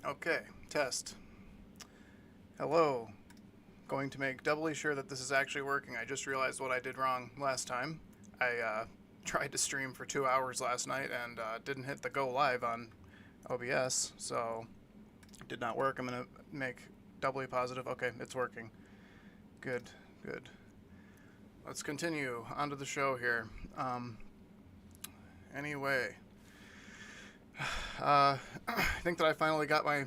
Okay, test. Hello. Going to make doubly sure that this is actually working. I just realized what I did wrong last time. I tried to stream for 2 hours last night and didn't hit the go live on OBS, so it did not work. I'm going to make doubly positive. Okay, it's working. Good, good. Let's continue on to the show here. Anyway, I think that I finally got my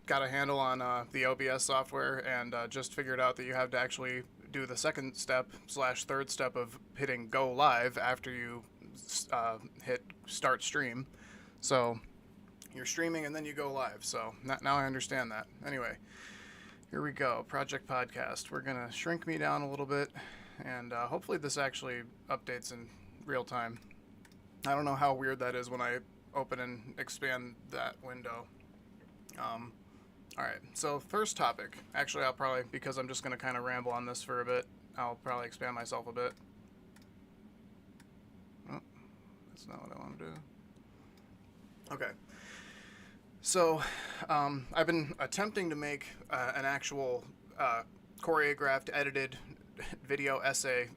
got a handle on the OBS software and just figured out that you have to actually do the second step / third step of hitting go live after you hit start stream. So you're streaming and then you go live. So now I understand that. Anyway, here we go. Project Podcast. We're going to shrink me down a little bit, and hopefully this actually updates in real time. I don't know how weird that is when I open and expand that window. Alright, so first topic. Actually, I'll probably, because I'm just going to kind of ramble on this for a bit, I'll probably expand myself a bit. Oh, that's not what I want to do. Okay. So, I've been attempting to make an actual choreographed, edited video essay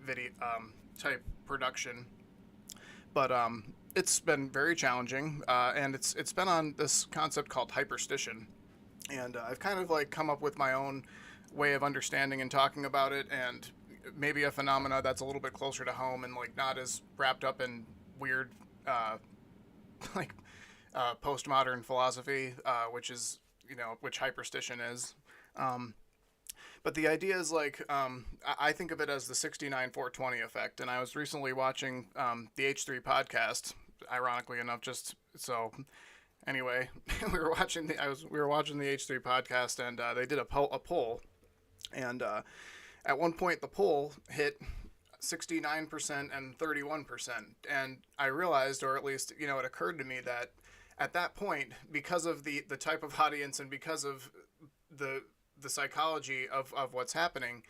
type production, but it's been very challenging, and it's been on this concept called Hyperstition, and I've kind of like come up with my own way of understanding and talking about it, and maybe a phenomena that's a little bit closer to home and like not as wrapped up in weird like postmodern philosophy, which is, which Hyperstition is. But the idea is like, I think of it as the 69-420 effect. And I was recently watching the H3 podcast, ironically enough, just so. Anyway, we were watching the H3 podcast, and they did a poll, and at one point the poll hit 69% and 31%, and I realized, or at least it occurred to me that at that point, because of the type of audience and because of the psychology of what's happening,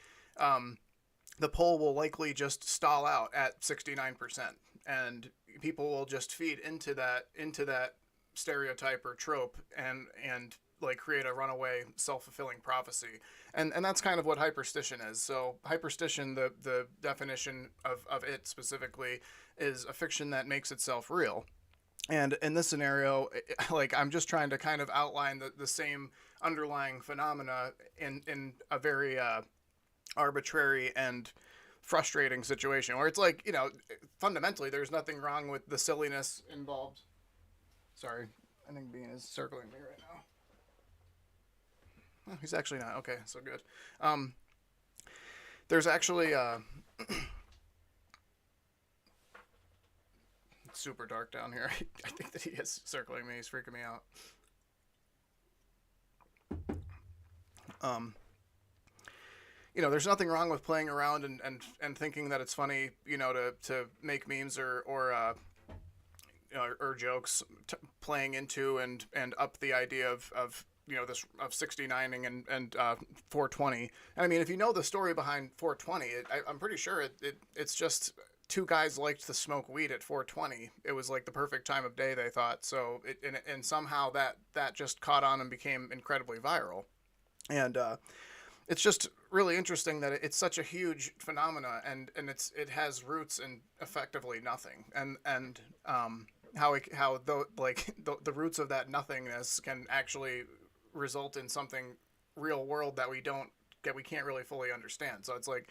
the poll will likely just stall out at 69%, and people will just feed into that stereotype or trope and like create a runaway self-fulfilling prophecy, and that's kind of what Hyperstition is. So Hyperstition, the definition of it specifically, is a fiction that makes itself real. And in this scenario, like, I'm just trying to kind of outline the same underlying phenomena in a very arbitrary and frustrating situation where it's like, fundamentally there's nothing wrong with the silliness involved. Sorry, I think Bean is circling me right now. Oh, he's actually not. Okay, so good. There's actually it's super dark down here. I think that he is circling me. He's freaking me out. There's nothing wrong with playing around and thinking that it's funny, to make memes or jokes, playing into and up the idea of this of 69ing and 420. And I mean, if you know the story behind 420, I'm pretty sure it's just two guys liked to smoke weed at 420. It was like the perfect time of day, they thought. So and somehow that just caught on and became incredibly viral. And it's just really interesting that it's such a huge phenomena, and it has roots in effectively nothing, and how the roots of that nothingness can actually result in something real world that we can't really fully understand. So it's like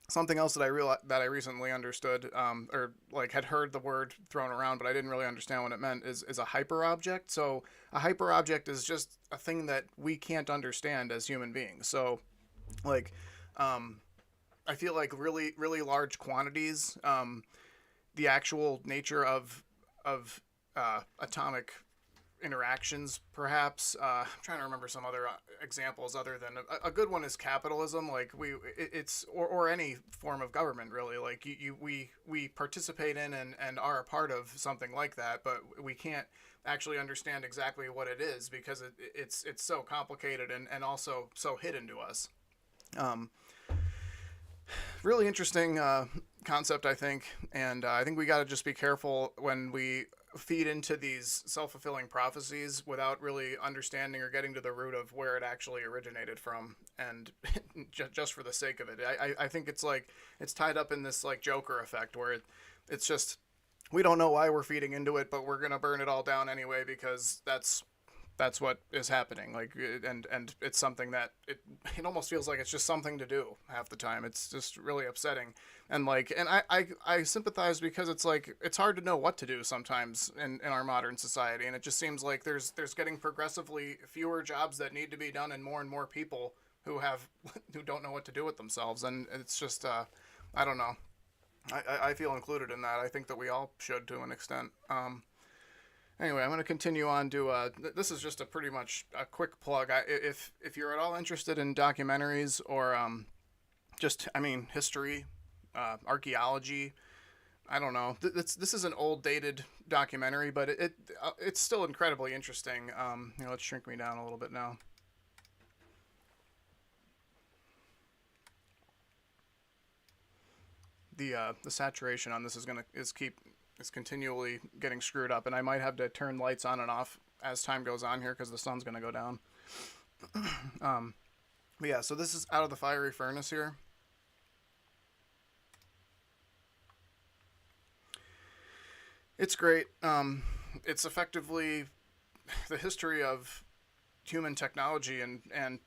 something else that I recently understood, or like had heard the word thrown around, but I didn't really understand what it meant, is a hyperobject. So a hyperobject is just a thing that we can't understand as human beings. So like, I feel like really, really large quantities, the actual nature of atomic interactions, perhaps. I'm trying to remember some other examples other than a good one is capitalism. Like it's any form of government, really. Like we participate in and are a part of something like that, but we can't actually understand exactly what it is because it's so complicated and also so hidden to us. Really interesting concept, I think, and I think we got to just be careful when we feed into these self-fulfilling prophecies without really understanding or getting to the root of where it actually originated from, and just for the sake of it. I think it's like it's tied up in this like Joker effect where it's just we don't know why we're feeding into it, but we're gonna burn it all down anyway because that's what is happening. Like, and it's something that it almost feels like it's just something to do half the time. It's just really upsetting. And like, and I sympathize because it's like, it's hard to know what to do sometimes in our modern society. And it just seems like there's getting progressively fewer jobs that need to be done and more people who don't know what to do with themselves. And it's just, I don't know. I feel included in that. I think that we all should to an extent. Anyway, I'm going to continue on to, this is just a pretty much a quick plug. If you're at all interested in documentaries or just, I mean, history, archaeology, I don't know. This is an old dated documentary, but it's still incredibly interesting. Let's shrink me down a little bit now. The saturation on this is continually getting screwed up, and I might have to turn lights on and off as time goes on here because the sun's going to go down. But yeah, so this is out of the fiery furnace here. It's great. It's effectively the history of human technology and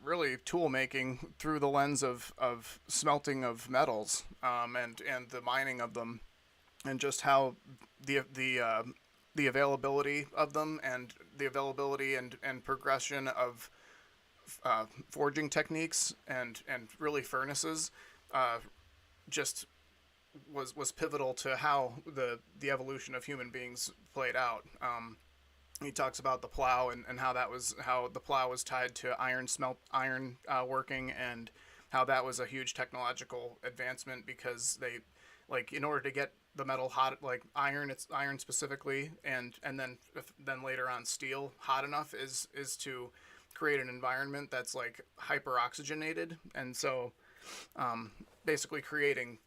really tool making through the lens of smelting of metals, and the mining of them, and just how the availability of them and the availability and progression of forging techniques and really furnaces just was pivotal to how the evolution of human beings played out. He talks about the plow and how the plow was tied to iron working, and how that was a huge technological advancement because they, like, in order to get the metal hot, like iron, it's iron specifically, and then later on steel hot enough is to create an environment that's like hyper oxygenated, and so basically creating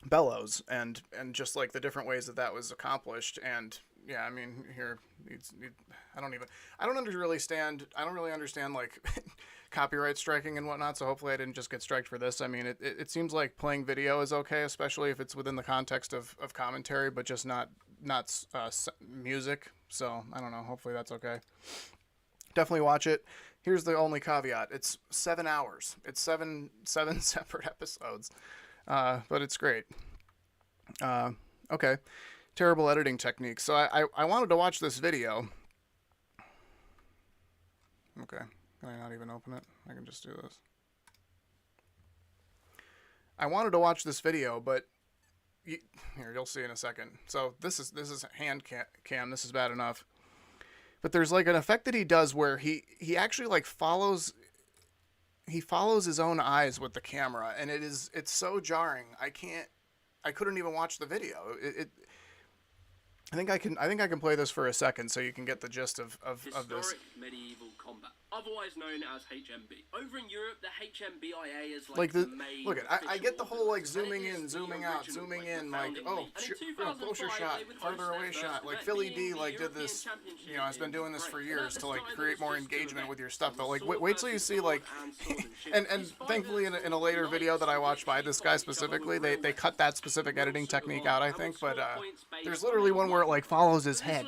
bellows and just like the different ways that was accomplished. And yeah, I mean, here I don't really understand like copyright striking and whatnot, so hopefully I didn't just get striked for this. I mean, it seems like playing video is okay, especially if it's within the context of commentary, but just not music. So I don't know, hopefully that's okay. Definitely watch it. Here's the only caveat: it's 7 hours. It's seven separate episodes, but it's great. Okay. Terrible editing techniques. So I wanted to watch this video. Okay. Can I not even open it? I can just do this. I wanted to watch this video, but here, you'll see in a second. So this is hand cam. This is bad enough. But there's like an effect that he does where he actually like follows his own eyes with the camera, and it's so jarring. I couldn't even watch the video. I think I can play this for a second so you can get the gist of this. Historic medieval combat, otherwise known as HMB. Over in Europe, the HMBIA is like the main. Look at I get the whole like zooming in, zooming out, zooming in, like closer shot, farther away shot. Like Philly D like did this. You know, has been doing this for years to like create more engagement with your stuff. But like wait till you see like, and thankfully in a later video that I watched by this guy specifically, they cut that specific editing technique out, I think. But there's literally one where it like follows his head.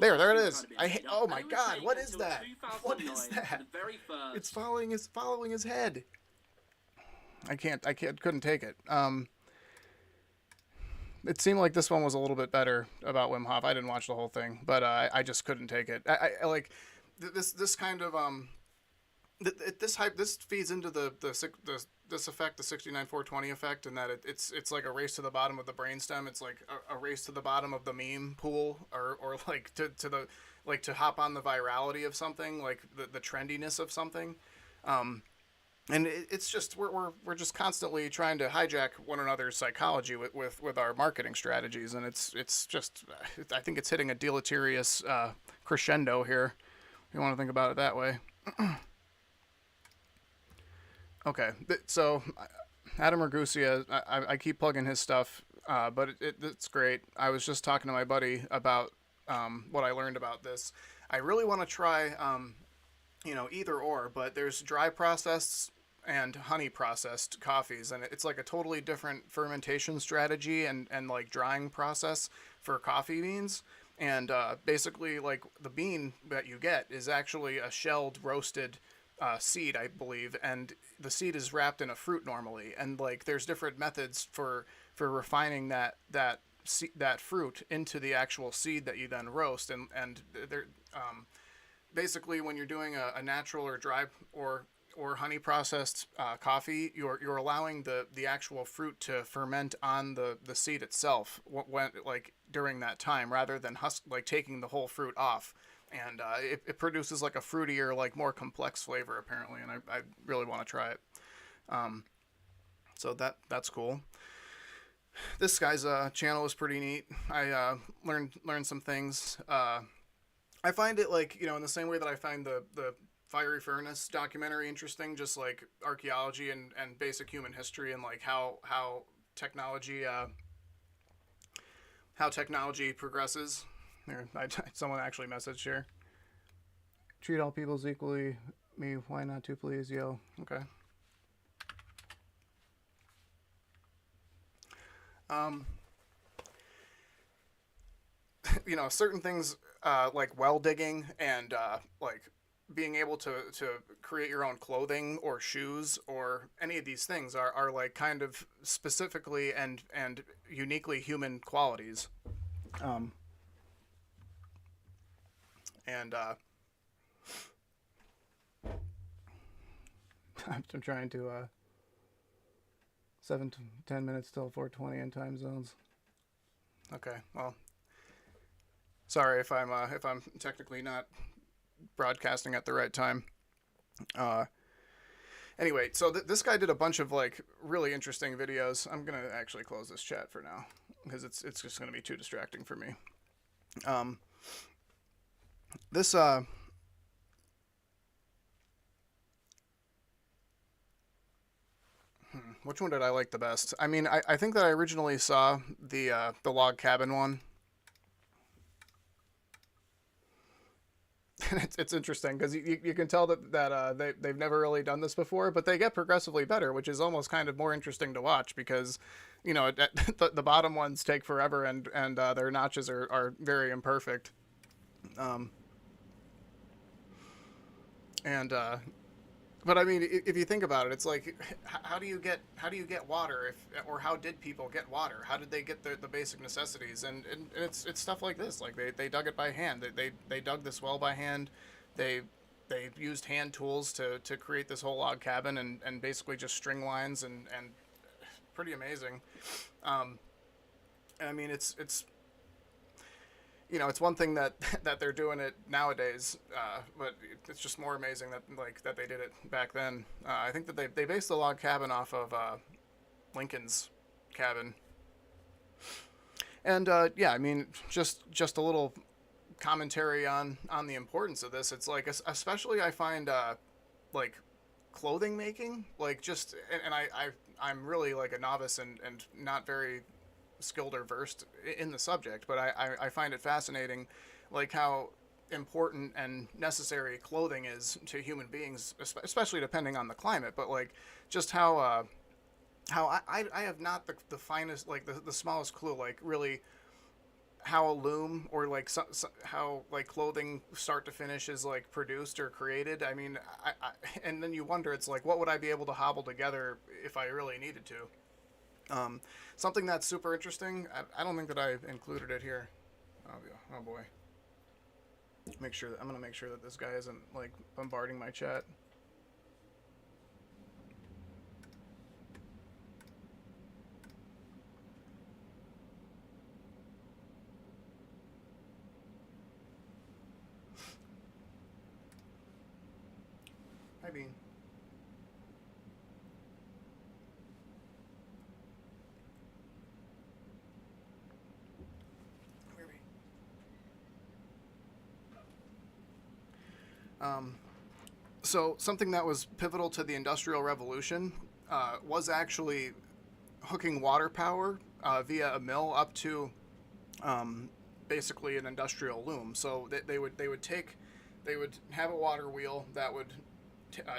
There it is. Oh my God, what is that? What is that? It's following his head. I couldn't take it. It seemed like this one was a little bit better about Wim Hof. I didn't watch the whole thing, but I just couldn't take it. I like this kind of this feeds into this effect, the 69-420 effect, and that it's like a race to the bottom of the brainstem. It's like a race to the bottom of the meme pool, or like to hop on the virality of something, like the trendiness of something. And it's just we're just constantly trying to hijack one another's psychology with our marketing strategies, and it's just I think it's hitting a deleterious crescendo here. If you want to think about it that way. Okay, so Adam Ragusea, I keep plugging his stuff. but it's great. I was just talking to my buddy about what I learned about this. I really want to try, either or, but there's dry processed and honey processed coffees, and it's like a totally different fermentation strategy and like drying process for coffee beans. And basically, like the bean that you get is actually a shelled roasted seed, I believe, and the seed is wrapped in a fruit normally. And like there's different methods for refining that fruit into the actual seed that you then roast. And there basically when you're doing a natural or dry or honey processed coffee, you're allowing the actual fruit to ferment on the seed itself when like during that time, rather than like taking the whole fruit off. And it produces like a fruitier, like more complex flavor apparently, and I really want to try it. So that's cool. This guy's channel is pretty neat. I learned some things. I find it like, in the same way that I find the Fiery Furnace documentary interesting, just like archaeology and basic human history, and like how technology progresses. There, someone actually messaged here. Treat all peoples equally. Me, why not to, please? Yo, okay. Certain things like well digging and like being able to create your own clothing or shoes or any of these things are like kind of specifically and uniquely human qualities. And I'm trying to 7 to 10 minutes till 4:20 in time zones. Okay, well, sorry if I'm technically not broadcasting at the right time. Anyway, so this guy did a bunch of like really interesting videos. I'm gonna actually close this chat for now because it's just gonna be too distracting for me. This which one did I like the best? I mean, I think that I originally saw the log cabin one. It's interesting because you can tell that they've never really done this before, but they get progressively better, which is almost kind of more interesting to watch because, the bottom ones take forever and their notches are very imperfect. But I mean, if you think about it, it's like, how do you get water, or how did people get water? How did they get the basic necessities? And it's stuff like this. Like they dug it by hand. They dug this well by hand. They used hand tools to create this whole log cabin and basically just string lines and pretty amazing. And I mean, it's one thing that they're doing it nowadays, but it's just more amazing that they did it back then. I think that they based the log cabin off of Lincoln's cabin. And yeah, I mean, just a little commentary on the importance of this. It's like, especially I find like clothing making, like just, and I'm really like a novice and not very skilled or versed in the subject, but I find it fascinating, like how important and necessary clothing is to human beings, especially depending on the climate. But like just how I have not the finest, like the smallest clue, like really how a loom or like how like clothing start to finish is like produced or created. I mean, and then you wonder, it's like, what would I be able to hobble together if I really needed to? Something that's super interesting. I don't think that I included it here. Oh boy. I'm gonna make sure that this guy isn't like bombarding my chat. Hi, Bean. So something that was pivotal to the Industrial Revolution was actually hooking water power via a mill up to basically an industrial loom. So they would have a water wheel that would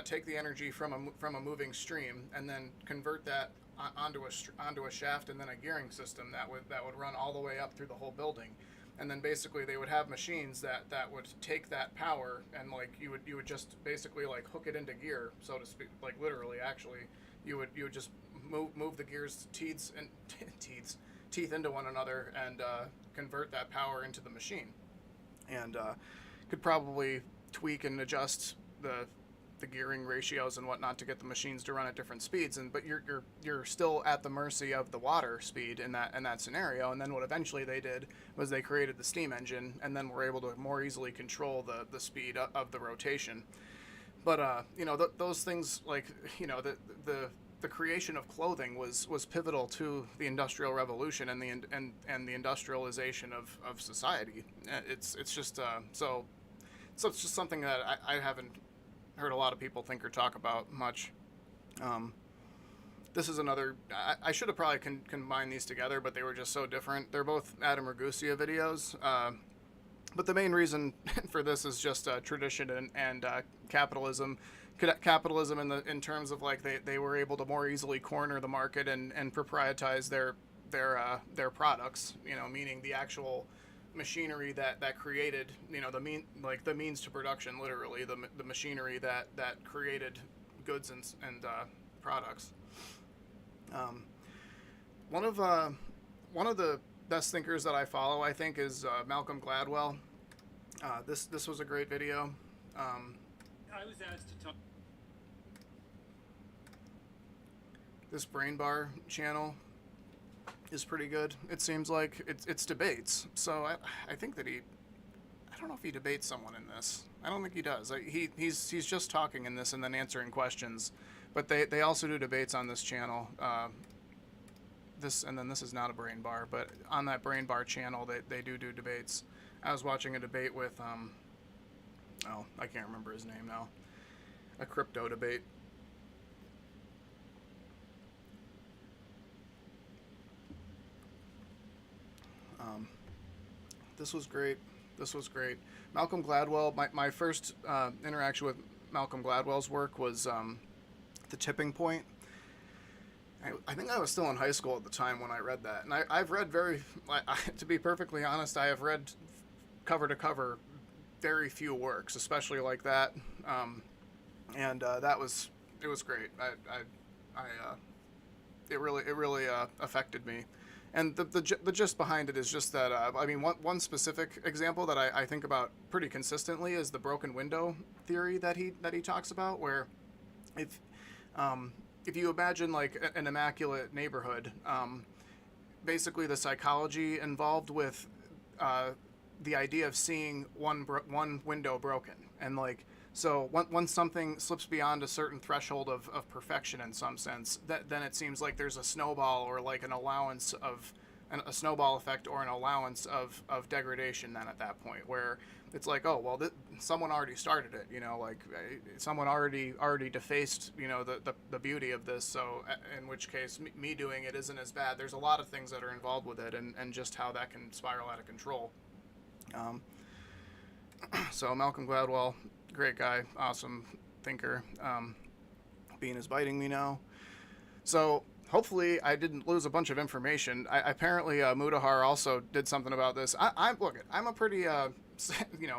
take the energy from a moving stream and then convert that onto a shaft and then a gearing system that would run all the way up through the whole building. And then basically they would have machines that would take that power and like you would just basically like hook it into gear, so to speak, like literally actually you would just move the gears teeth into one another and convert that power into the machine, and could probably tweak and adjust the gearing ratios and whatnot to get the machines to run at different speeds, but you're still at the mercy of the water speed in that scenario. And then what eventually they did was they created the steam engine, and then were able to more easily control the speed of the rotation. But you know, those things, like, you know, the creation of clothing was pivotal to the Industrial Revolution and the industrialization of society. It's just so it's just something that I haven't heard a lot of people think or talk about much. This is another. I should have probably combined these together, but they were just so different. They're both Adam Ragusea videos, but the main reason for this is just tradition and capitalism. Capitalism in terms of like they were able to more easily corner the market and proprietize their products. You know, meaning the actual machinery that created, you know, the means to production, literally the machinery that created goods and products. One of the best thinkers that I follow, I think, is Malcolm Gladwell. This was a great video. I was asked to talk. This Brain Bar channel is pretty good. It seems like it's debates. So I think that I don't know if he debates someone in this. I don't think he does. He's just talking in this and then answering questions. But they also do debates on this channel. This is not a Brain Bar, but on that Brain Bar channel they do debates. I was watching a debate with I can't remember his name now. A crypto debate. This was great. Malcolm Gladwell, my first interaction with Malcolm Gladwell's work was The Tipping Point. I think I was still in high school at the time when I read that. And I've read to be perfectly honest, I have read cover to cover very few works, especially like that. And it was great. It really affected me. And the gist behind it is just that, I mean, one specific example that I think about pretty consistently is the broken window theory that he talks about, where if you imagine like an immaculate neighborhood, basically the psychology involved with the idea of seeing one window broken, and like, so once something slips beyond a certain threshold of perfection in some sense, then it seems like there's a snowball or like an allowance of a snowball effect or an allowance of degradation then at that point, where it's like, oh, well, someone already started it, you know, like someone already defaced, you know, the beauty of this, so in which case me doing it isn't as bad. There's a lot of things that are involved with it, and just how that can spiral out of control. So Malcolm Gladwell, great guy, awesome thinker. Bean is biting me now. So hopefully I didn't lose a bunch of information. Apparently Mutahar also did something about this. I'm a pretty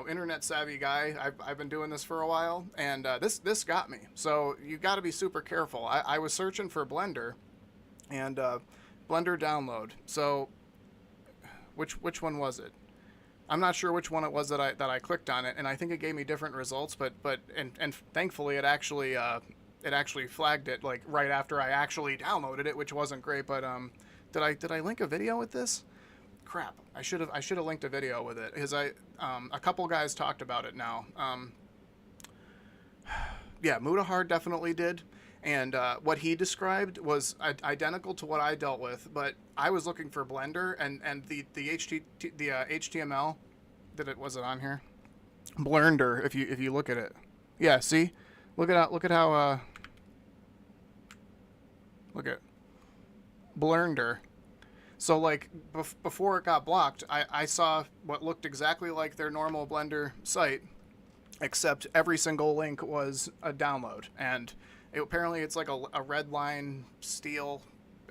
internet savvy guy. I've been doing this for a while, and this got me. So you got to be super careful. I was searching for Blender, and Blender download. So which one was it? I'm not sure which one it was that I clicked on it, and I think it gave me different results. But thankfully it actually flagged it like right after I actually downloaded it, which wasn't great. But did I link a video with this? Crap! I should have linked a video with it, because a couple guys talked about it now. Yeah, Mutahar definitely did, and what he described was identical to what I dealt with. But I was looking for Blender, and the HTML. Was it on here? Blender. If you look at it, yeah. See, look at how look at Blender. So like before it got blocked, I saw what looked exactly like their normal Blender site, except every single link was a download, and apparently it's like a red line steel,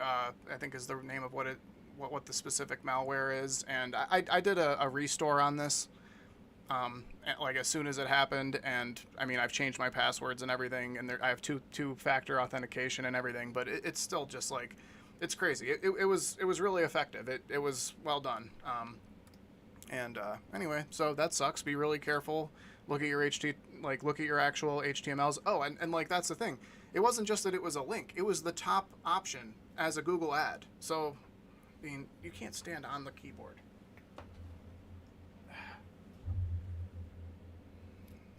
I think is the name of what the specific malware is, and I did a restore on this, like as soon as it happened, and I mean I've changed my passwords and everything, and I have two-factor authentication and everything, but it's still just like, it's crazy. It was really effective. It was well done. Anyway, so that sucks. Be really careful. Look at your look at your actual HTMLs. Oh, and like that's the thing. It wasn't just that it was a link. It was the top option as a Google ad. So, I mean, you can't stand on the keyboard.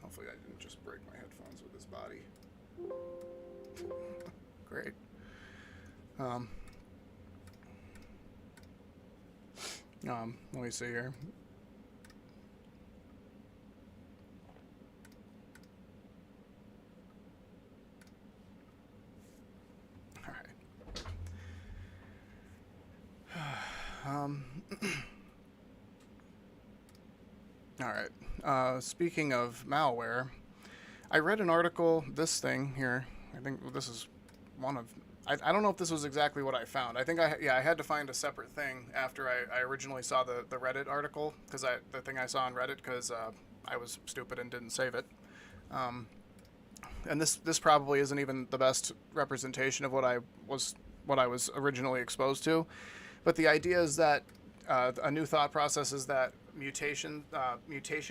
Hopefully I didn't just break my headphones with this body. Great. Let me see here. All right. All right. Speaking of malware, I read an article, this thing here. I think this is one of, I don't know if this was exactly what I found. I think I had to find a separate thing after I originally saw the Reddit article, because the thing I saw on Reddit, because I was stupid and didn't save it. And this probably isn't even the best representation of what I was originally exposed to, but the idea is that a new thought process is that mutation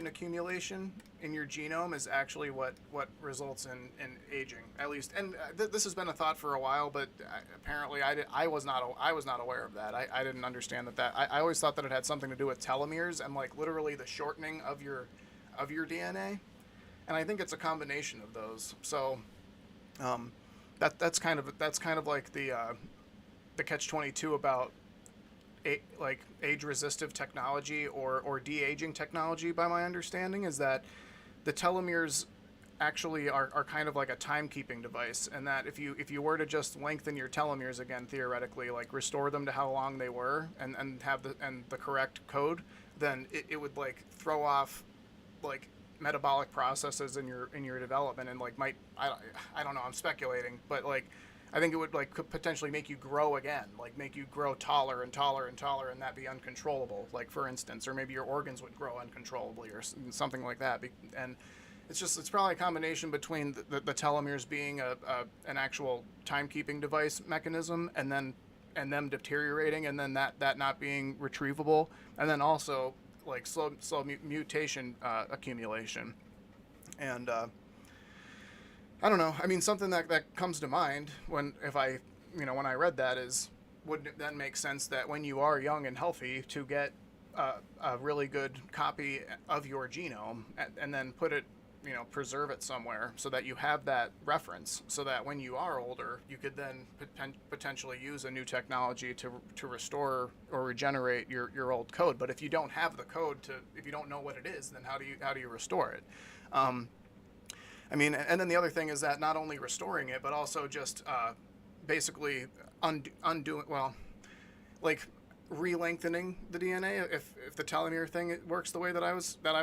accumulation in your genome is actually what results in aging, at least. And this has been a thought for a while, but apparently I was not aware of that. I didn't understand that. I always thought that it had something to do with telomeres and like literally the shortening of your DNA. And I think it's a combination of those. So that's kind of like the catch-22 about like age-resistive technology or de-aging technology. By my understanding, is that the telomeres actually are kind of like a timekeeping device, and that if you were to just lengthen your telomeres again, theoretically, like restore them to how long they were, and have the correct code, then it would like throw off like metabolic processes in your development, and like I don't know, I'm speculating, but like I think it would like could potentially make you grow again, like make you grow taller and taller and taller, and that be uncontrollable, like for instance, or maybe your organs would grow uncontrollably or something like that. And it's probably a combination between the telomeres being an actual timekeeping device mechanism, and them deteriorating, and then that not being retrievable, and then also like slow mutation accumulation. And I don't know. I mean, something that comes to mind when I read that is, wouldn't it then make sense that when you are young and healthy to get a really good copy of your genome and then put it, preserve it somewhere so that you have that reference, so that when you are older, you could then potentially use a new technology to restore or regenerate your old code. But if you don't have the code if you don't know what it is, then how do you restore it? I mean, and then the other thing is that not only restoring it, but also just basically undoing, well, like re-lengthening the DNA if the telomere thing works the way that I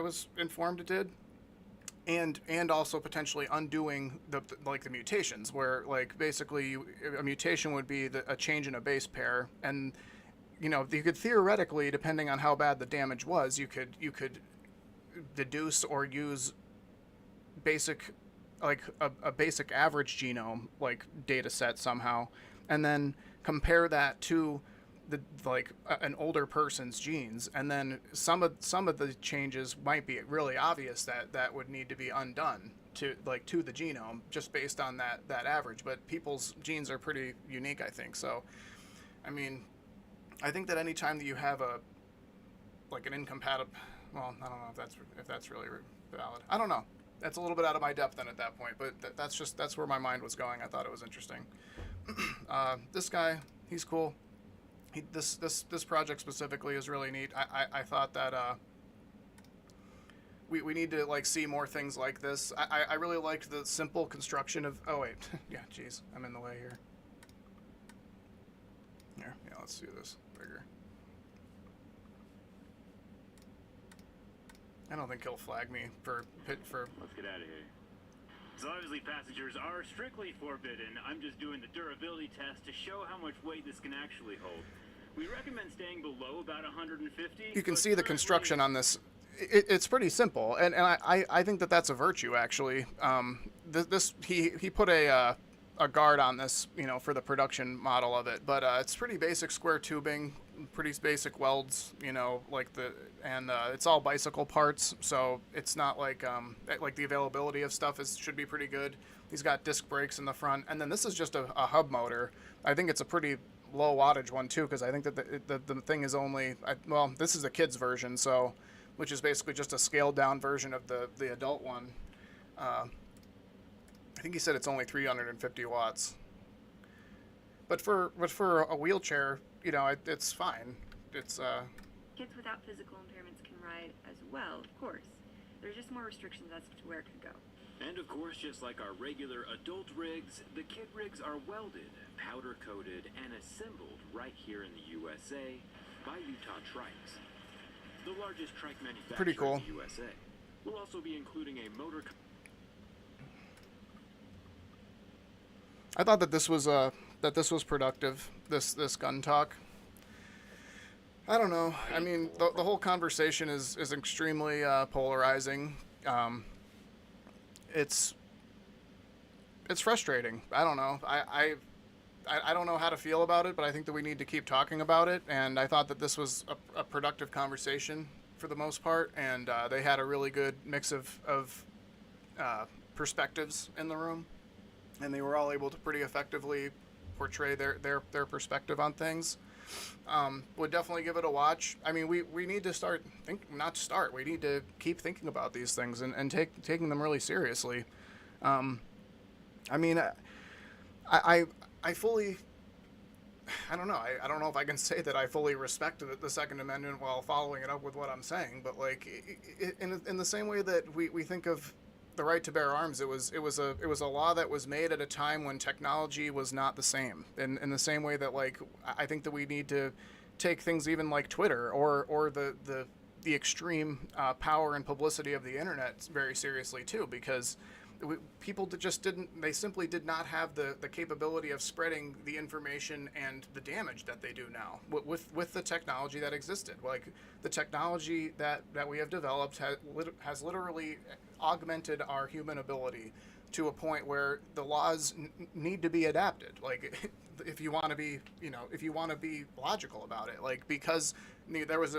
was informed it did, and also potentially undoing the mutations, where like basically a mutation would be a change in a base pair, and you could theoretically, depending on how bad the damage was, you could deduce or use basic, like a basic average genome like data set somehow, and then compare that to an older person's genes, and then some of the changes might be really obvious that would need to be undone to the genome just based on that average. But people's genes are pretty unique, I think. So I mean, I think that any time that you have an incompatible, well, I don't know if that's really valid. I don't know. That's a little bit out of my depth then at that point, but that's where my mind was going. I thought it was interesting. This guy, he's cool. This project specifically is really neat. I thought that we need to see more things like this. I really liked the simple construction of. Oh wait, yeah, geez, I'm in the way here. Yeah, let's do this bigger. I don't think he'll flag me for. Let's get out of here. So obviously passengers are strictly forbidden. I'm just doing the durability test to show how much weight this can actually hold. We recommend staying below about 150. You can see the construction on this. It's pretty simple, and I think that that's a virtue actually. He put a guard on this, you know, for the production model of it, but it's pretty basic square tubing, pretty basic welds, you know, it's all bicycle parts, so it's not like the availability of stuff should be pretty good. He's got disc brakes in the front, and then this is just a hub motor. I think it's a pretty low wattage one too, because I think that the thing is only, well, this is the kids version, so, which is basically just a scaled down version of the adult one. I think he said it's only 350 watts. But for a wheelchair, you know, it's fine. It's Kids without physical impairments can ride as well, of course. There's just more restrictions as to where it could go. And of course, just like our regular adult rigs, the kid rigs are welded, powder coated, and assembled right here in the USA by Utah Trikes, the largest trike manufacturer pretty cool. in the USA. We'll also be including a motor. I thought that this was productive. This gun talk. I don't know. I mean, the whole conversation is extremely polarizing. It's frustrating. I don't know. I don't know how to feel about it, but I think that we need to keep talking about it. And I thought that this was a productive conversation for the most part, and they had a really good mix of perspectives in the room, and they were all able to pretty effectively portray their perspective on things. Would definitely give it a watch. I mean, we need to we need to keep thinking about these things and taking them really seriously. I mean, I fully, I don't know. I don't know if I can say that I fully respect the Second Amendment while following it up with what I'm saying, but like in the same way that we think of the right to bear arms, it was a law that was made at a time when technology was not the same. In the same way that, like, I think that we need to take things even like Twitter or the extreme power and publicity of the internet very seriously too, because people simply did not have the capability of spreading the information and the damage that they do now with the technology that existed. Like, the technology that we have developed has literally augmented our human ability to a point where the laws need to be adapted. Like, if you want to be logical about it, like, because there was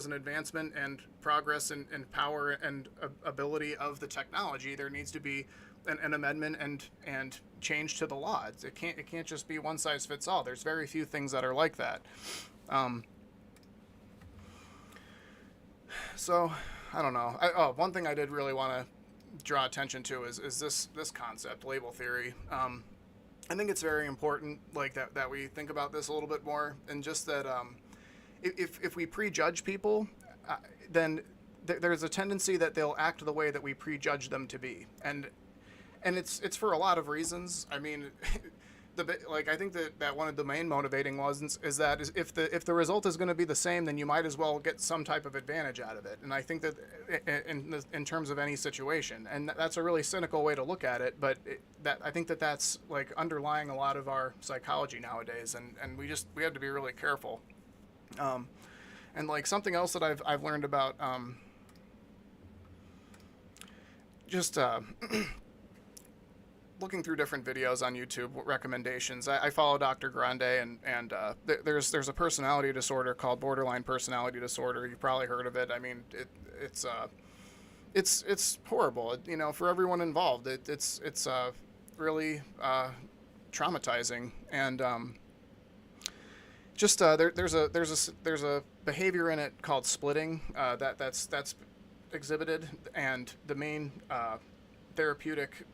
an advancement and progress and power and ability of the technology, there needs to be an amendment and change to the laws. It can't just be one size fits all. There's very few things that are like that. So I don't know. One thing I did really want to draw attention to is this concept, label theory. I think it's very important, like, that we think about this a little bit more, and just that if we prejudge people, then there's a tendency that they'll act the way that we prejudge them to be, and it's for a lot of reasons. I mean, I think that one of the main motivating is that if the result is going to be the same, then you might as well get some type of advantage out of it. And I think that in terms of any situation, and that's a really cynical way to look at it, but I think that's like underlying a lot of our psychology nowadays, and we have to be really careful. And like something else that I've learned about looking through different videos on YouTube recommendations. I follow Dr. Grande, and there's a personality disorder called borderline personality disorder. You've probably heard of it. I mean, it's horrible, you know, for everyone involved. It's really traumatizing, and there's a behavior in it called splitting that's exhibited, and the main therapeutic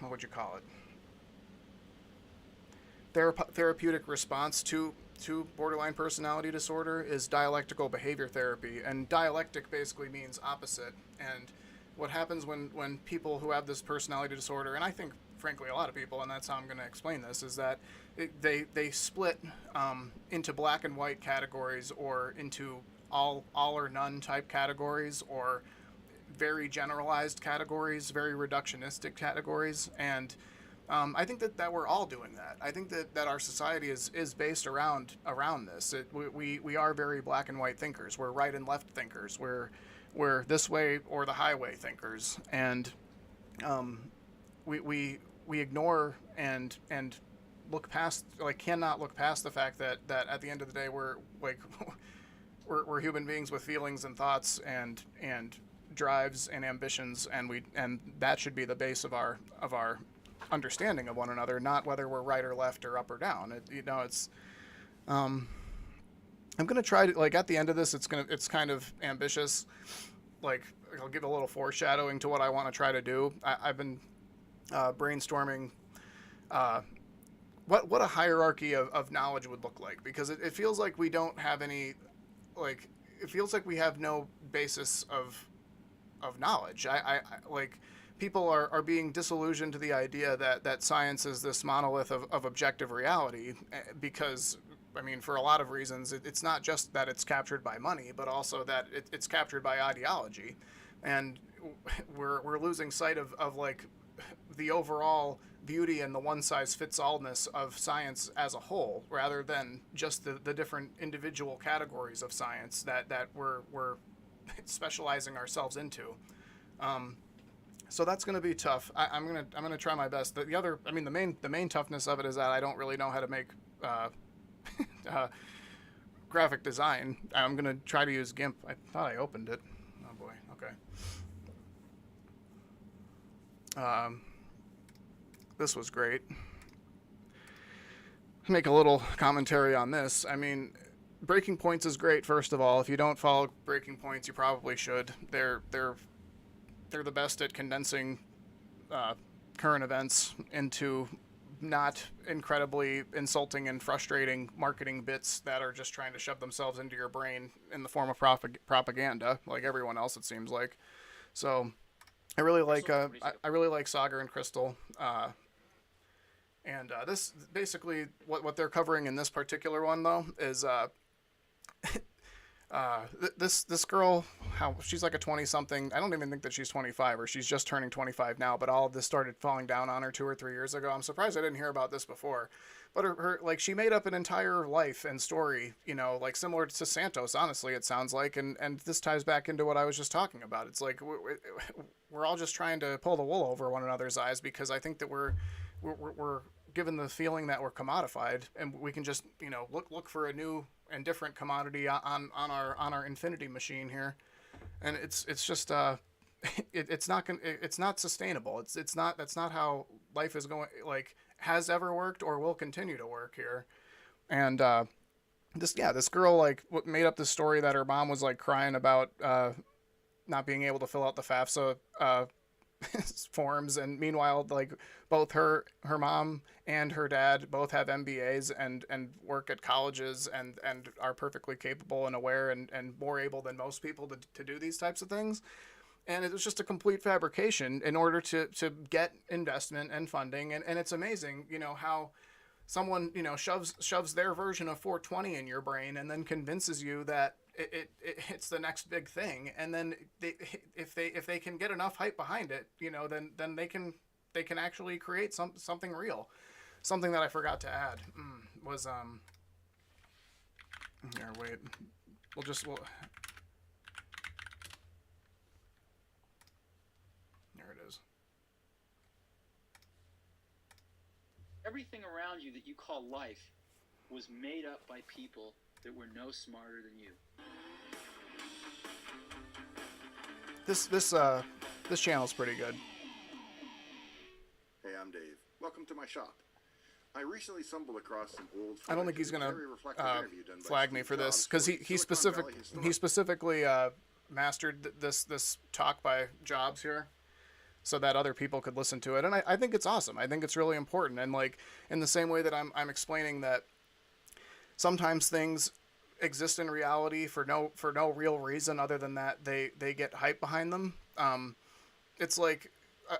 what would you call it? Therapeutic response to borderline personality disorder is dialectical behavior therapy, and dialectic basically means opposite. And what happens when people who have this personality disorder, and I think frankly a lot of people, and that's how I'm going to explain this, is that they split into black and white categories, or into all or none type categories, or very generalized categories, very reductionistic categories. And I think that we're all doing that. I think that our society is based around this. We are very black and white thinkers. We're right and left thinkers. We're this way or the highway thinkers. And we ignore and look past, like, cannot look past the fact that at the end of the day we're like we're human beings with feelings and thoughts and drives and ambitions, and that should be the base of our understanding of one another, not whether we're right or left or up or down. It's I'm gonna try to, like, at the end of this, it's kind of ambitious. Like, I'll give a little foreshadowing to what I want to try to do. I've been brainstorming what a hierarchy of knowledge would look like, because it feels like we don't have any, like, it feels like we have no basis of knowledge. I like, people are being disillusioned to the idea that science is this monolith of objective reality, because, I mean, for a lot of reasons, it's not just that it's captured by money, but also that it's captured by ideology. And we're losing sight of like the overall beauty and the one-size-fits-allness of science as a whole, rather than just the different individual categories of science that we're specializing ourselves into. So that's going to be tough. I'm gonna try my best. The other, I mean, the main toughness of it is that I don't really know how to make graphic design. I'm gonna try to use GIMP. I thought I opened it. Oh boy. Okay. This was great. Make a little commentary on this. I mean, breaking points is great. First of all, if you don't follow breaking points, you probably should. They're the best at condensing current events into not incredibly insulting and frustrating marketing bits that are just trying to shove themselves into your brain in the form of propaganda, like everyone else, it seems like. So I really like I really like Sagar and Crystal. And this basically what they're covering in this particular one, though, is this girl, she's like a 20-something. I don't even think that she's 25, or she's just turning 25 now, but all of this started falling down on her 2 or 3 years ago. I'm surprised I didn't hear about this before. But her like, she made up an entire life and story, like similar to Santos, honestly, it sounds like. And this ties back into what I was just talking about. It's like we're all just trying to pull the wool over one another's eyes, because I think that we're given the feeling that we're commodified, and we can just look for a new and different commodity on our infinity machine here, and it's just it's not sustainable. That's not how life is going, like, has ever worked or will continue to work here. And this girl, like, made up this story that her mom was like crying about not being able to fill out the FAFSA forms, and meanwhile, like, both her mom and her dad both have MBAs and work at colleges and are perfectly capable and aware and more able than most people to do these types of things. And it was just a complete fabrication in order to get investment and funding. And it's amazing, how someone, shoves their version of 420 in your brain and then convinces you that it's the next big thing. And then if they can get enough hype behind it, then they can actually create something real. Something that I forgot to add was here, wait. We'll there it is. Everything around you that you call life was made up by people that were no smarter than you. This channel's pretty good. Hey, I'm Dave. Welcome to my shop. I recently stumbled across some old. I don't think he's gonna flag me for this, because he specifically mastered this talk by Jobs here, so that other people could listen to it, and I think it's awesome. I think it's really important, and like, in the same way that I'm explaining that sometimes things exist in reality for no real reason other than that they get hype behind them. It's like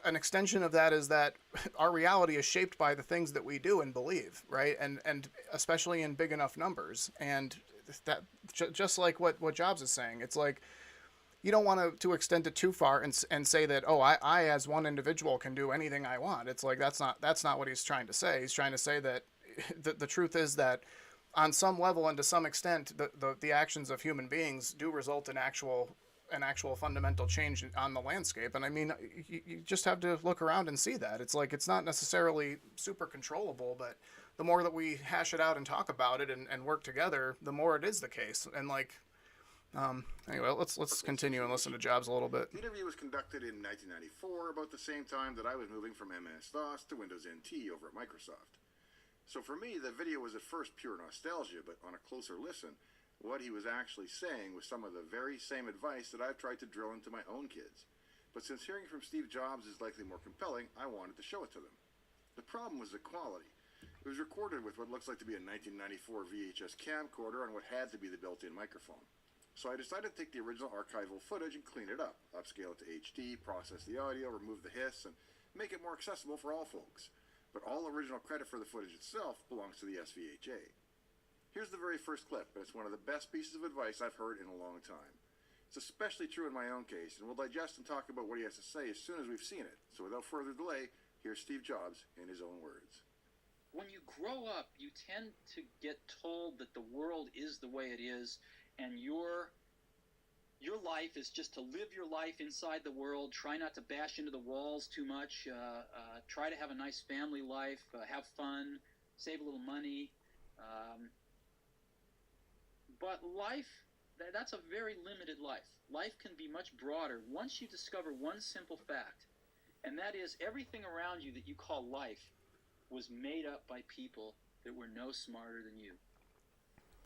an extension of that is that our reality is shaped by the things that we do and believe, right? And especially in big enough numbers. And that just like what Jobs is saying, it's like you don't want to extend it too far and say that, oh, I as one individual can do anything I want. It's like that's not what he's trying to say. He's trying to say that the truth is that on some level and to some extent, the actions of human beings do result in an actual fundamental change on the landscape. And I mean, you just have to look around and see that. It's like, it's not necessarily super controllable, but the more that we hash it out and talk about it and work together, the more it is the case. And like, anyway, let's continue and listen to Jobs a little bit. The interview was conducted in 1994, about the same time that I was moving from MS-DOS to Windows NT over at Microsoft. So for me, the video was at first pure nostalgia, but on a closer listen, what he was actually saying was some of the very same advice that I've tried to drill into my own kids. But since hearing from Steve Jobs is likely more compelling, I wanted to show it to them. The problem was the quality. It was recorded with what looks like to be a 1994 VHS camcorder on what had to be the built-in microphone. So I decided to take the original archival footage and clean it up, upscale it to HD, process the audio, remove the hiss, and make it more accessible for all folks. But all original credit for the footage itself belongs to the SVHA. Here's the very first clip, and it's one of the best pieces of advice I've heard in a long time. It's especially true in my own case, and we'll digest and talk about what he has to say as soon as we've seen it. So without further delay, here's Steve Jobs in his own words. When you grow up, you tend to get told that the world is the way it is, and your life is just to live your life inside the world, try not to bash into the walls too much, try to have a nice family life, have fun, save a little money. But life, that's a very limited life. Life can be much broader once you discover one simple fact, and that is everything around you that you call life was made up by people that were no smarter than you.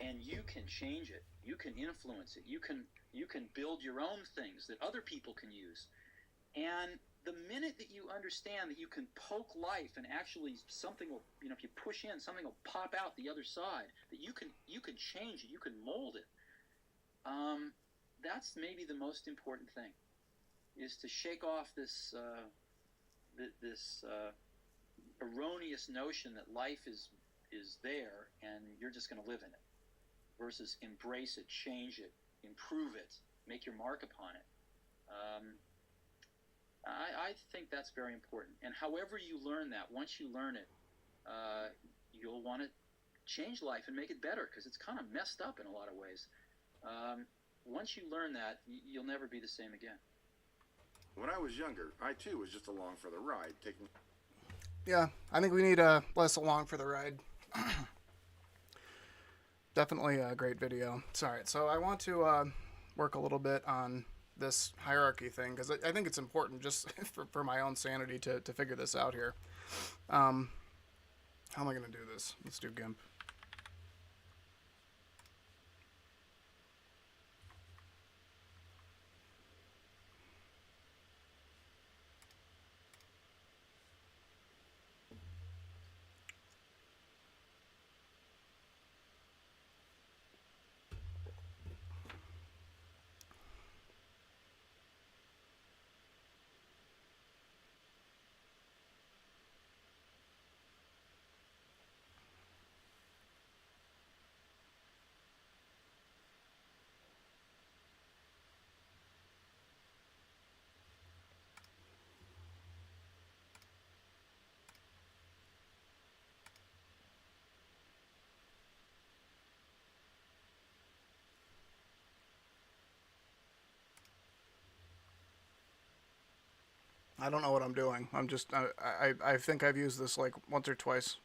And you can change it. You can influence it. You can build your own things that other people can use. And the minute that you understand that you can poke life and actually something will, if you push in, something will pop out the other side, that you can change it, you can mold it. That's maybe the most important thing, is to shake off this erroneous notion that life is there and you're just going to live in it, versus embrace it, change it, improve it, make your mark upon it. I think that's very important. And however you learn that, once you learn it, you'll want to change life and make it better, because it's kind of messed up in a lot of ways. Once you learn that, you'll never be the same again. When I was younger, I too was just along for the ride, taking... Yeah, I think we need less along for the ride. Definitely a great video. Sorry, so I want to work a little bit on this hierarchy thing, because I think it's important just for my own sanity to figure this out here. How am I going to do this? Let's do GIMP. I don't know what I'm doing. I'm just, I think I've used this like once or twice.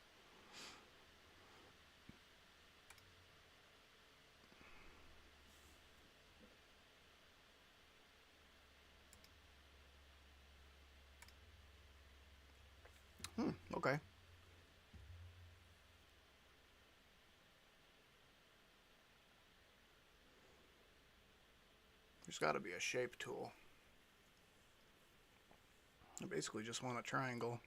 Okay. There's got to be a shape tool. I basically just want a triangle.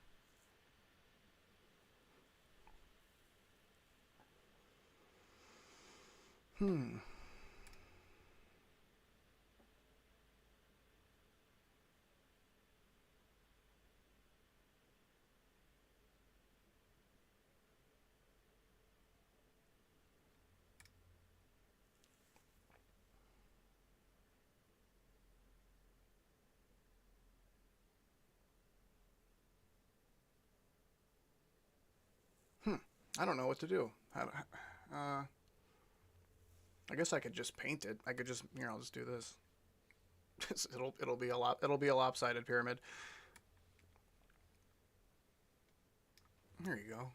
I don't know what to do. I guess I could just paint it. I could just, here, I'll just do this. it'll be a lopsided pyramid. There you go.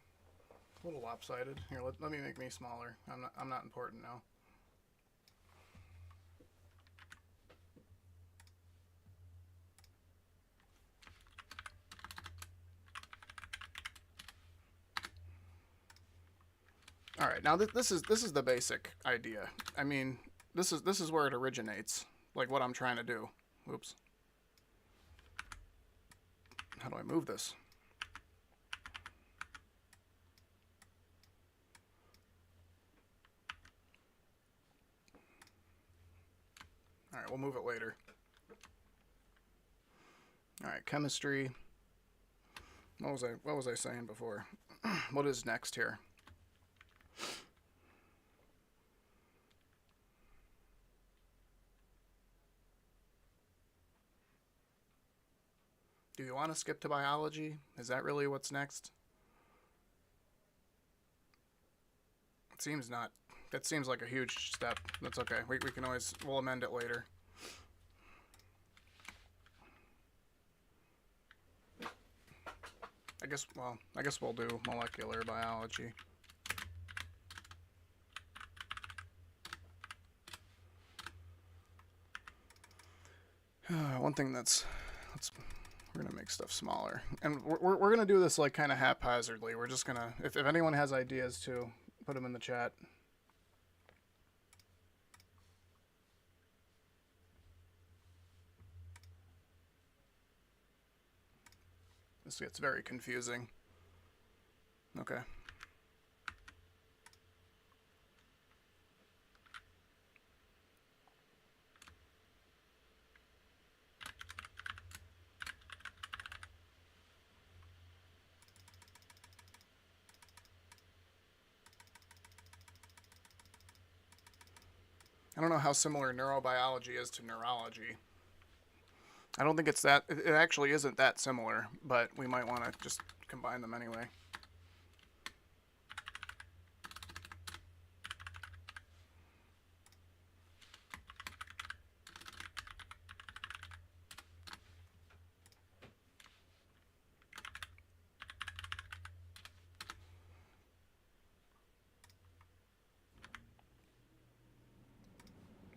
A little lopsided. Here, let me make me smaller. I'm not important now. All right, now this is the basic idea. I mean, this is where it originates, like what I'm trying to do. Oops. How do I move this? All right, we'll move it later. All right, chemistry. What was I saying before? What is next here? Do you want to skip to biology? Is that really what's next? It seems not. That seems like a huge step. That's okay. We can always, we'll amend it later. I guess we'll do molecular biology. One thing we're gonna make stuff smaller, and we're gonna do this like kind of haphazardly. We're just gonna, if anyone has ideas too, put them in the chat. This gets very confusing. Okay. I don't know how similar neurobiology is to neurology. I don't think it's that, it actually isn't that similar, but we might want to just combine them anyway.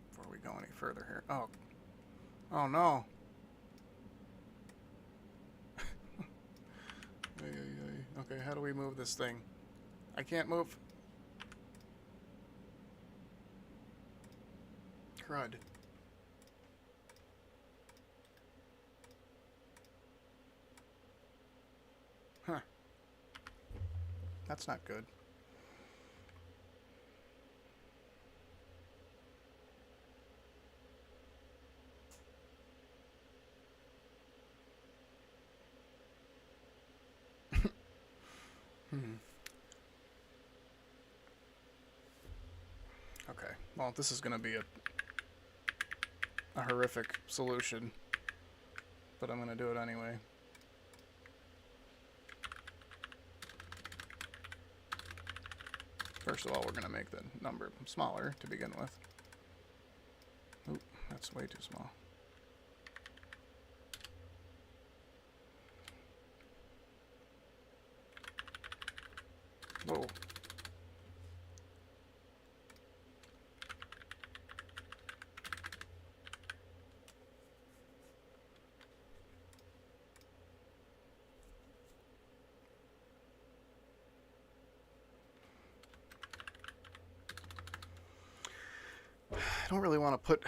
Before we go any further here. Oh no. Okay, how do we move this thing? I can't move. Crud. Huh. That's not good. Okay, well, this is going to be a horrific solution, but I'm going to do it anyway. First of all, we're going to make the number smaller to begin with. Oop, that's way too small. Whoa. I don't really want to put,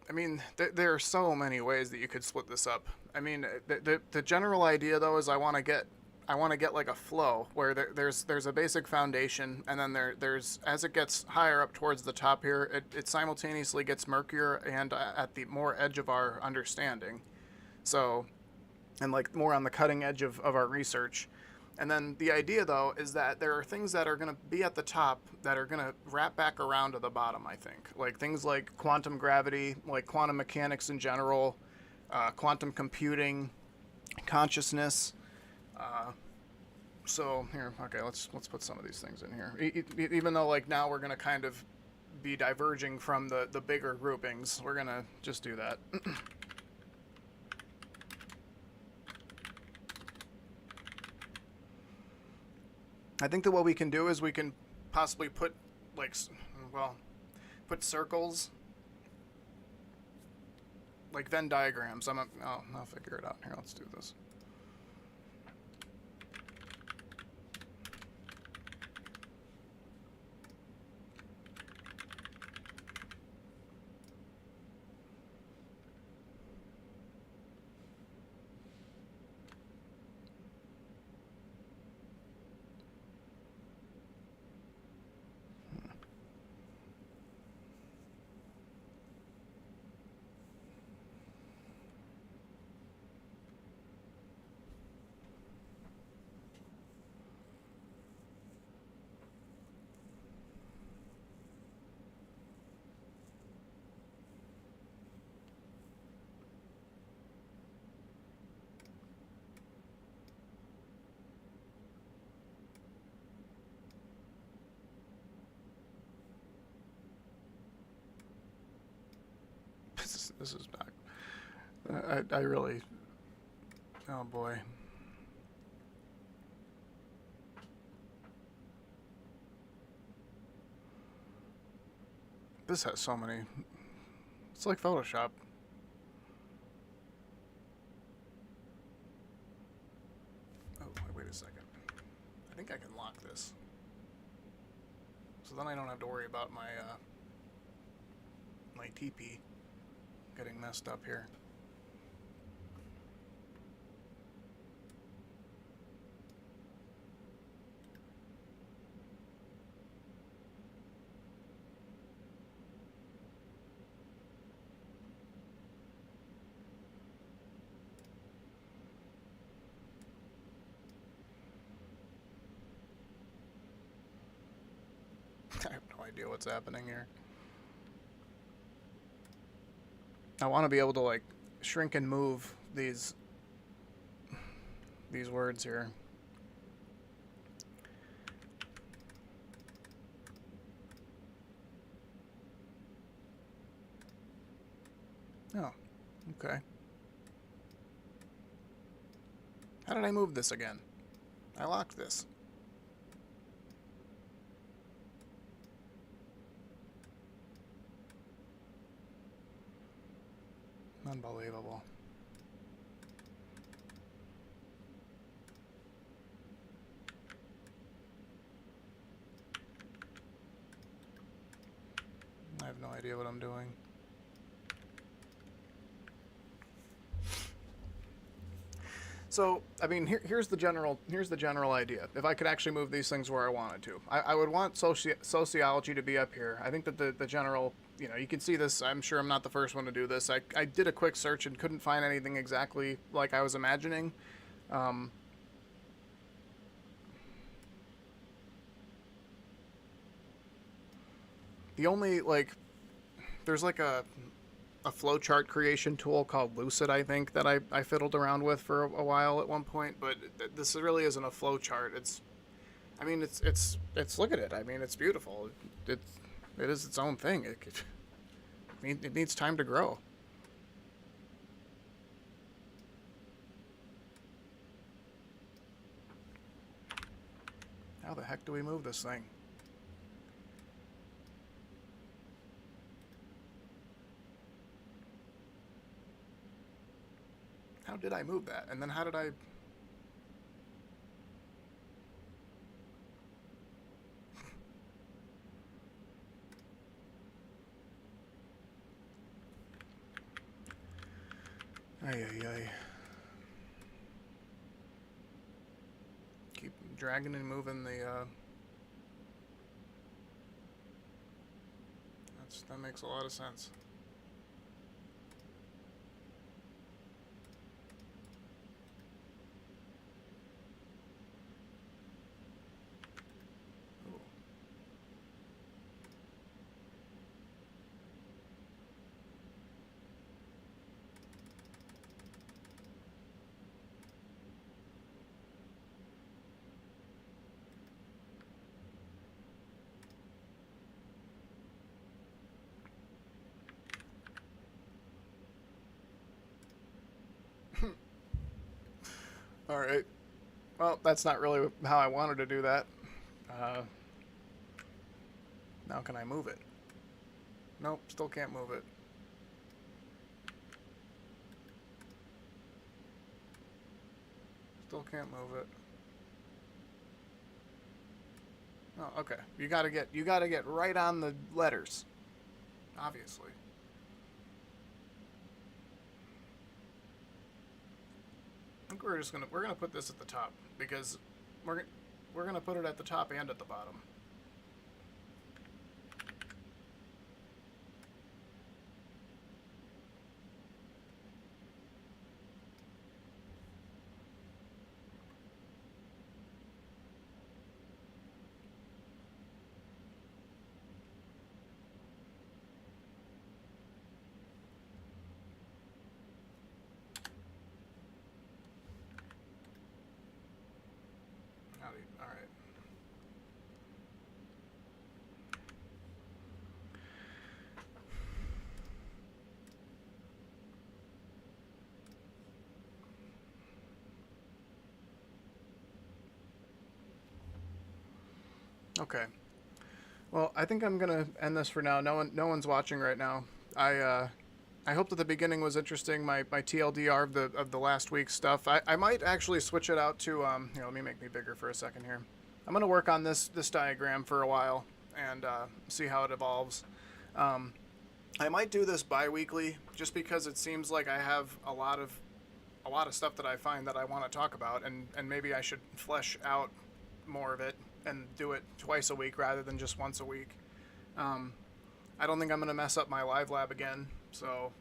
I mean, there are so many ways that you could split this up. I mean, the general idea though is I want to get like a flow where there's a basic foundation, and then there's as it gets higher up towards the top here, it simultaneously gets murkier and at the more edge of our understanding. So, and like more on the cutting edge of our research. And then the idea, though, is that there are things that are going to be at the top that are going to wrap back around to the bottom, I think. Like things like quantum gravity, like quantum mechanics in general, quantum computing, consciousness, So here, okay, let's put some of these things in here. Even though like now we're gonna kind of be diverging from the bigger groupings, we're gonna just do that. I think that what we can do is we can possibly put like, well, put circles, like Venn diagrams. I'll figure it out. Here, let's do this. This is back. I really... Oh boy. This has so many... It's like Photoshop. Oh, wait a second. I think I can lock this. So then I don't have to worry about my, my TP getting messed up here. I have no idea what's happening here. I want to be able to like shrink and move these words here. Oh, okay. How did I move this again? I locked this. Unbelievable. I have no idea what I'm doing. So, I mean, here's the general idea. If I could actually move these things where I wanted to, I would want sociology to be up here. I think that the general, you know, you can see this. I'm sure I'm not the first one to do this. I did a quick search and couldn't find anything exactly like I was imagining. The only, like, there's like a flowchart creation tool called Lucid, I think, that I fiddled around with for a while at one point, but this really isn't a flowchart. It's, I mean, it's look at it. I mean, it's beautiful. It is its own thing. It needs time to grow. How the heck do we move this thing? How did I move that? And then how did I... Ay, ay, ay. Keep dragging and moving the, that makes a lot of sense. All right. Well, that's not really how I wanted to do that. Now can I move it? Nope, still can't move it. Still can't move it. Oh, okay. You gotta get right on the letters. Obviously. I think we're gonna put this at the top because we're gonna put it at the top and at the bottom. All right. Okay. Well, I think I'm gonna end this for now. No one's watching right now. I hope that the beginning was interesting. My TLDR of the last week's stuff. I might actually switch it out to here. Let me make me bigger for a second here. I'm gonna work on this diagram for a while and see how it evolves. I might do this bi-weekly just because it seems like I have a lot of stuff that I find that I want to talk about, and maybe I should flesh out more of it and do it twice a week rather than just once a week. I don't think I'm going to mess up my live lab again, so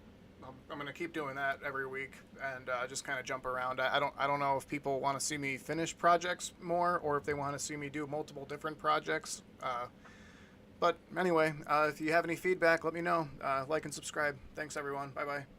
I'm going to keep doing that every week and just kind of jump around. I don't know if people want to see me finish projects more or if they want to see me do multiple different projects. But anyway, if you have any feedback, let me know. Like and subscribe. Thanks, everyone. Bye-bye.